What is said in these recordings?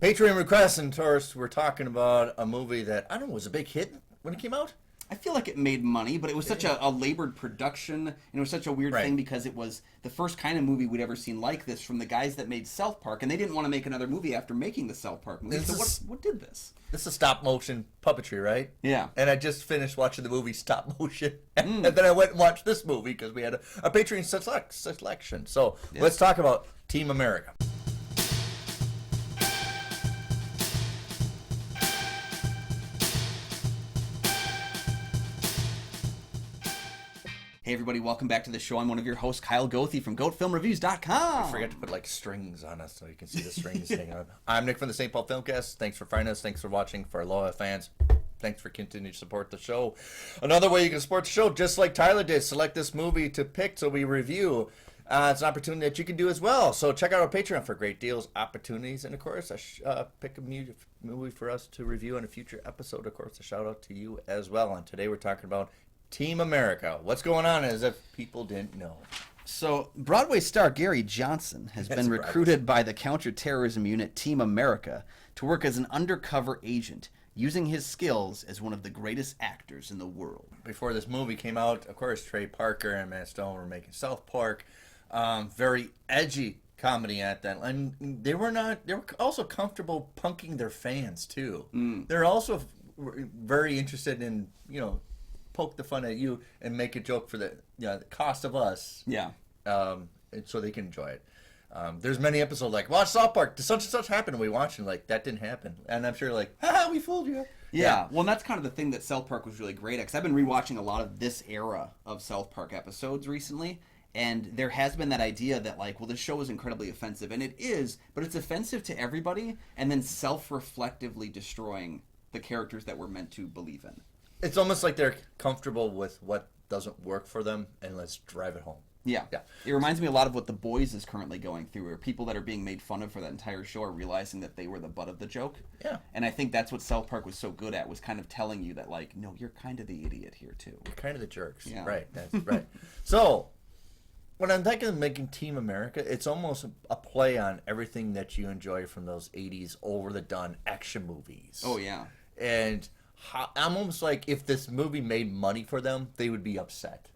Patreon requests, and Taurus, we're talking about a movie that, I don't know, was a big hit when it came out? I feel like it made money, but it was such a labored production, and it was such a weird thing because it was the first kind of movie we'd ever seen like this from the guys that made South Park, and they didn't want to make another movie after making the South Park movie. So what did this? This is stop-motion puppetry, right? Yeah. And I just finished watching the movie Stop Motion, and then I went and watched this movie because we had a Patreon selection. So let's talk about Team America. Hey everybody, welcome back to the show. I'm one of your hosts, Kyle Goethe from GoatFilmReviews.com. I forgot to put like strings on us so you can see the strings hanging on. I'm Nick from the St. Paul Filmcast. Thanks for finding us. Thanks for watching. For our loyal fans, thanks for continuing to support the show. Another way you can support the show, just like Tyler did, select this movie to pick so we review. It's an opportunity that you can do as well. So check out our Patreon for great deals, opportunities, and of course, pick a movie for us to review in a future episode. Of course, a shout out to you as well. And today we're talking about Team America. What's going on as if people didn't know? So, Broadway star Gary Johnson has been recruited by the counterterrorism unit Team America to work as an undercover agent, using his skills as one of the greatest actors in the world. Before this movie came out, of course, Trey Parker and Matt Stone were making South Park. Very edgy comedy at that. And they were also comfortable punking their fans, too. They're also very interested in, poke the fun at you and make a joke for the cost of us. Yeah. And so they can enjoy it. There's many episodes like, watch South Park, such and such happened, and we watched and like, that didn't happen. And I'm sure like, we fooled you. Yeah. Well, and that's kind of the thing that South Park was really great at, because I've been rewatching a lot of this era of South Park episodes recently, and there has been that idea that like, well, this show is incredibly offensive, and it is, but it's offensive to everybody, and then self-reflectively destroying the characters that we're meant to believe in. It's almost like they're comfortable with what doesn't work for them, and let's drive it home. Yeah. It reminds me a lot of what The Boys is currently going through, where people that are being made fun of for that entire show are realizing that they were the butt of the joke. Yeah. And I think that's what South Park was so good at, was kind of telling you that, like, no, you're kind of the idiot here, too. You're kind of the jerks. Yeah. Right. That's right. So, when I'm thinking of making Team America, it's almost a play on everything that you enjoy from those 80s over-the-done action movies. Oh, yeah. And I'm almost like, if this movie made money for them, they would be upset.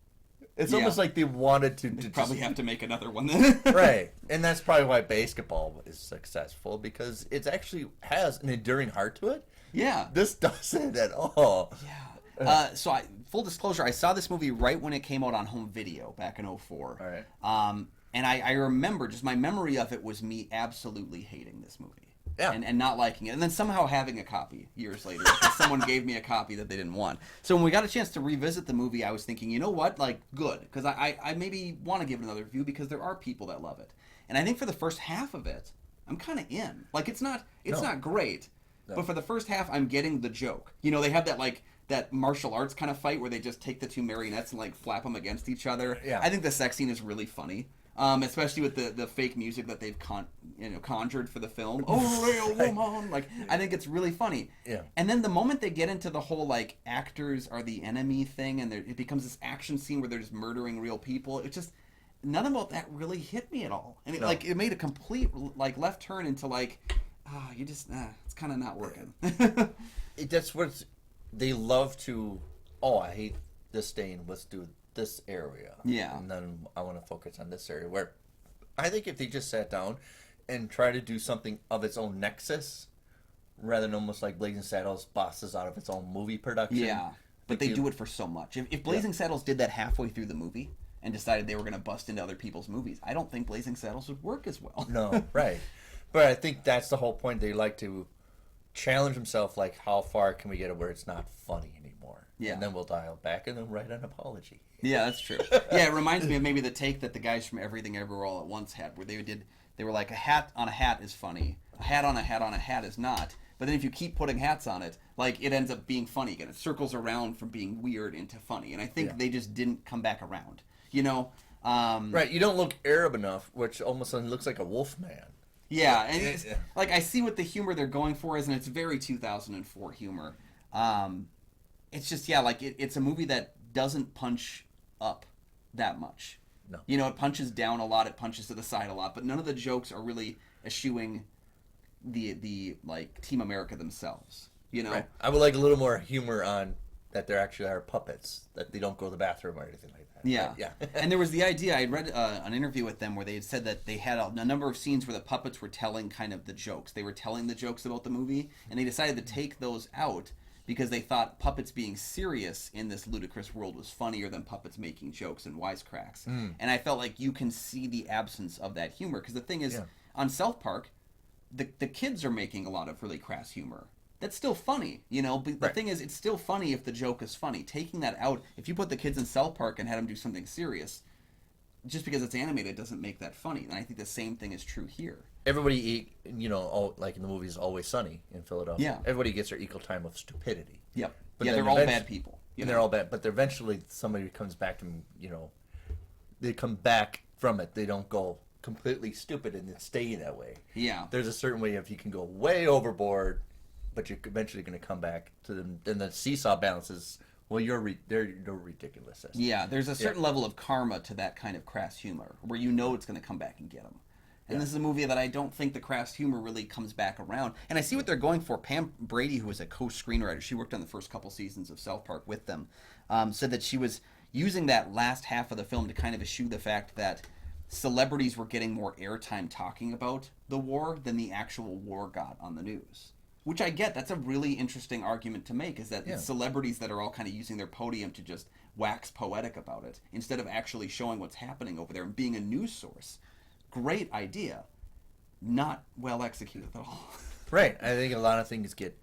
It's almost like they wanted to probably have to make another one then. Right. And that's probably why basketball is successful, because it actually has an enduring heart to it. Yeah. This doesn't at all. Yeah. Full disclosure, I saw this movie right when it came out on home video back in 2004. All right. And I remember, just my memory of it was me absolutely hating this movie. Yeah. And not liking it. And then somehow having a copy years later, because someone gave me a copy that they didn't want. So when we got a chance to revisit the movie, I was thinking, you know what? Like, good. Because I maybe want to give it another review, because there are people that love it. And I think for the first half of it, I'm kind of in. Like, it's not great. No. But for the first half, I'm getting the joke. They have that martial arts kind of fight where they just take the two marionettes and like flap them against each other. Yeah. I think the sex scene is really funny. Especially with the fake music that they've conjured for the film. Oh, real woman! Like, I think it's really funny. Yeah. And then the moment they get into the whole like actors are the enemy thing, and it becomes this action scene where they're just murdering real people. It just, none about that really hit me at all. And it made a complete like left turn into like, it's kind of not working. That's what they love to. Oh, I hate this stain. Let's do this area. Yeah. And then I want to focus on this area, where I think if they just sat down and try to do something of its own nexus, rather than almost like Blazing Saddles bosses out of its own movie production. Yeah. But they do it for so much. If Blazing Saddles did that halfway through the movie and decided they were going to bust into other people's movies, I don't think Blazing Saddles would work as well. No, right. But I think that's the whole point. They like to challenge themselves, like, how far can we get it where it's not funny anymore? Yeah. And then we'll dial back and then write an apology. Yeah, that's true. Yeah, it reminds me of maybe the take that the guys from Everything Everywhere All at Once had, where they were like, a hat on a hat is funny, a hat on a hat on a hat is not. But then if you keep putting hats on it, like, it ends up being funny again. It circles around from being weird into funny. And I think they just didn't come back around. Right, you don't look Arab enough, which almost looks like a wolf man. Yeah, and it's, like, I see what the humor they're going for is, and it's very 2004 humor. It's just, it's a movie that doesn't punch up that much. No. It punches down a lot, it punches to the side a lot, but none of the jokes are really eschewing the like Team America themselves. You know, Right. I would like a little more humor on that there actually are puppets, that they don't go to the bathroom or anything like that. Yeah, Right? Yeah. And there was the idea. I read an interview with them where they had said that they had a number of scenes where the puppets were telling kind of the jokes. They were telling the jokes about the movie, and they decided to take those out because they thought puppets being serious in this ludicrous world was funnier than puppets making jokes and wisecracks. And I felt like you can see the absence of that humor, because the thing is, on South Park, the kids are making a lot of really crass humor. That's still funny, you know, but the thing is, it's still funny if the joke is funny. Taking that out, if you put the kids in South Park and had them do something serious, just because it's animated doesn't make that funny. And I think the same thing is true here. Everybody, you know, like in the movies Always Sunny in Philadelphia. Yeah. Everybody gets their equal time of stupidity. Yep. But Yeah, then they're all bad people. And they're all bad, but eventually somebody comes back to, you know, they come back from it. They don't go completely stupid and stay that way. Yeah. There's a certain way if you can go way overboard, but you're eventually going to come back to them. Then the seesaw balances. Well, they're ridiculous. Yeah, there's a certain level of karma to that kind of crass humor, where you know it's going to come back and get them. And this is a movie that I don't think the crass humor really comes back around. And I see what they're going for. Pam Brady, who was a co-screenwriter, she worked on the first couple seasons of South Park with them, said that she was using that last half of the film to kind of eschew the fact that celebrities were getting more airtime talking about the war than the actual war got on the news. Which I get. That's a really interesting argument to make, is that it's celebrities that are all kind of using their podium to just wax poetic about it, instead of actually showing what's happening over there and being a news source. Great idea. Not well executed at all. Right. I think a lot of things get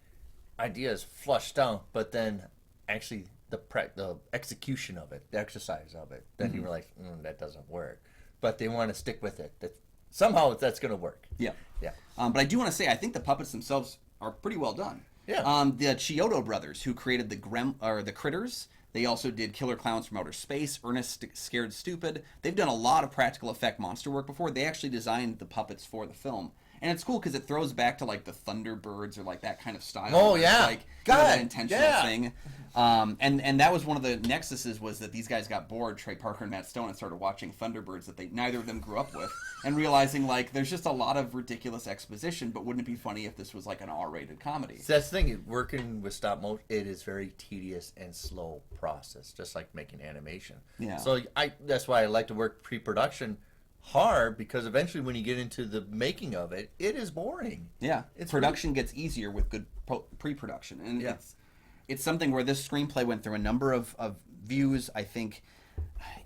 ideas flushed out, but then actually the execution of it, the exercise of it, then you were like, that doesn't work. But they want to stick with it. That somehow that's going to work. Yeah. Yeah. But I do want to say, I think the puppets themselves are pretty well done. Yeah. The Chiodo brothers, who created the Critters, they also did Killer Clowns from Outer Space, Ernest Scared Stupid. They've done a lot of practical effect monster work before. They actually designed the puppets for the film. And it's cool because it throws back to like the Thunderbirds or like that kind of style. Oh, yeah. Like, that intentional thing. And that was one of the nexuses, was that these guys got bored, Trey Parker and Matt Stone, and started watching Thunderbirds that neither of them grew up with, and realizing like there's just a lot of ridiculous exposition, but wouldn't it be funny if this was like an R-rated comedy? So that's the thing, working with stop motion, it is very tedious and slow process, just like making animation. Yeah. So that's why I like to work pre-production hard, because eventually when you get into the making of it, it is boring. Yeah. Production gets easier with good pre-production, and it's something where this screenplay went through a number of views. I think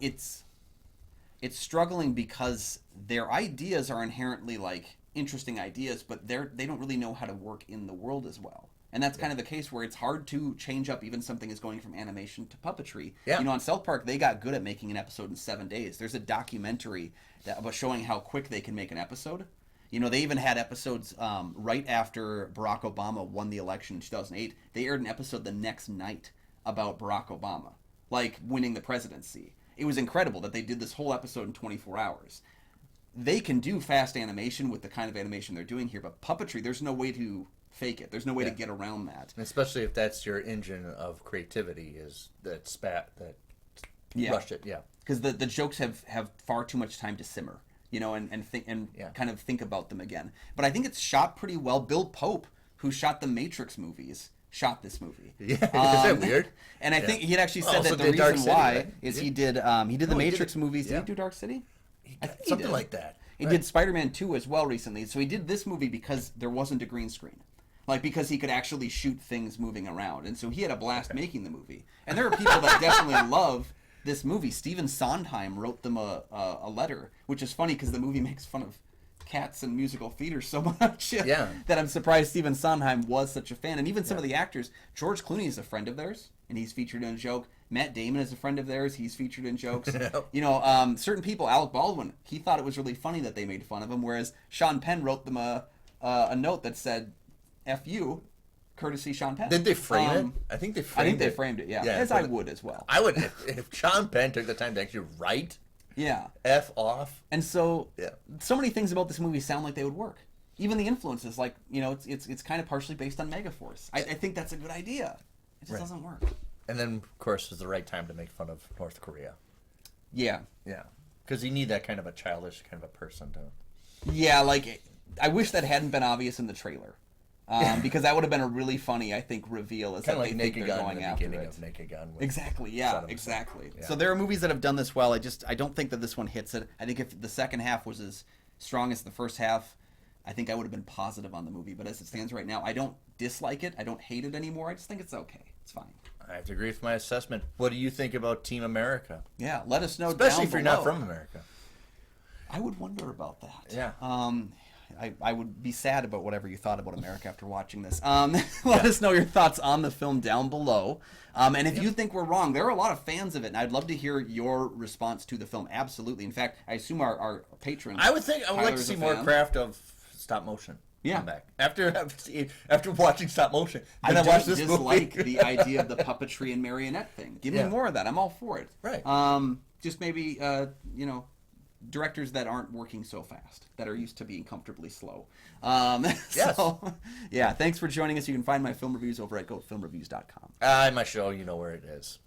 it's struggling because their ideas are inherently like interesting ideas, but they don't really know how to work in the world as well. And that's kind of the case where it's hard to change up even something as going from animation to puppetry. Yeah. You know, on South Park, they got good at making an episode in 7 days. There's a documentary about showing how quick they can make an episode. You know, they even had episodes right after Barack Obama won the election in 2008. They aired an episode the next night about Barack Obama, like winning the presidency. It was incredible that they did this whole episode in 24 hours. They can do fast animation with the kind of animation they're doing here, but puppetry, there's no way to fake it. There's no way to get around that. And especially if that's your engine of creativity, is that rush it. Yeah. Because the jokes have far too much time to simmer, you know, and think and kind of think about them again. But I think it's shot pretty well. Bill Pope, who shot the Matrix movies, shot this movie. Yeah, is that weird? And I think he had actually said that the reason why is he did the Matrix movies. Did he do Dark City? Something like that. He did Spider-Man 2 as well recently. So he did this movie because there wasn't a green screen. Like, because he could actually shoot things moving around. And so he had a blast making the movie. And there are people that definitely love this movie. Stephen Sondheim wrote them a letter, which is funny because the movie makes fun of cats and musical theater so much that I'm surprised Stephen Sondheim was such a fan. And even some of the actors, George Clooney is a friend of theirs, and he's featured in a joke. Matt Damon is a friend of theirs. He's featured in jokes. You know, certain people, Alec Baldwin, he thought it was really funny that they made fun of him, whereas Sean Penn wrote them a note that said, F you, courtesy Sean Penn. Did they frame it? I think they framed it, yeah. As I would as well. I would, if Sean Penn took the time to actually write F off. And so, so many things about this movie sound like they would work. Even the influences, like, you know, it's kind of partially based on Megaforce. I think that's a good idea. It just doesn't work. And then, of course, was the right time to make fun of North Korea. Yeah. Yeah. Because you need that kind of a childish kind of a person to... Yeah, like, I wish that hadn't been obvious in the trailer. Because that would have been a really funny, I think, reveal. Is Kind that of like they think Naked they're Gun going in the after beginning it. of Naked Gun. Exactly. Yeah. Exactly. Yeah. So there are movies that have done this well. I don't think that this one hits it. I think if the second half was as strong as the first half, I think I would have been positive on the movie. But as it stands right now, I don't dislike it. I don't hate it anymore. I just think it's okay. It's fine. I have to agree with my assessment. What do you think about Team America? Yeah. Let us know. Especially down if you're below. not from America. I would wonder about that. Yeah. I would be sad about whatever you thought about America after watching this. Let us know your thoughts on the film down below. And if you think we're wrong, there are a lot of fans of it, and I'd love to hear your response to the film. Absolutely. In fact, I assume our patrons. I would like to Tyler's see a more fan. craft of stop motion. Yeah. Come back. After watching stop motion, then I I watched don't this dislike movie. the idea of the puppetry and marionette thing. Give me Yeah. more of that. I'm all for it. Right. Just maybe, directors that aren't working so fast, that are used to being comfortably slow. Yes. So, yeah, thanks for joining us. You can find my film reviews over at goatfilmreviews.com. My show, you know where it is.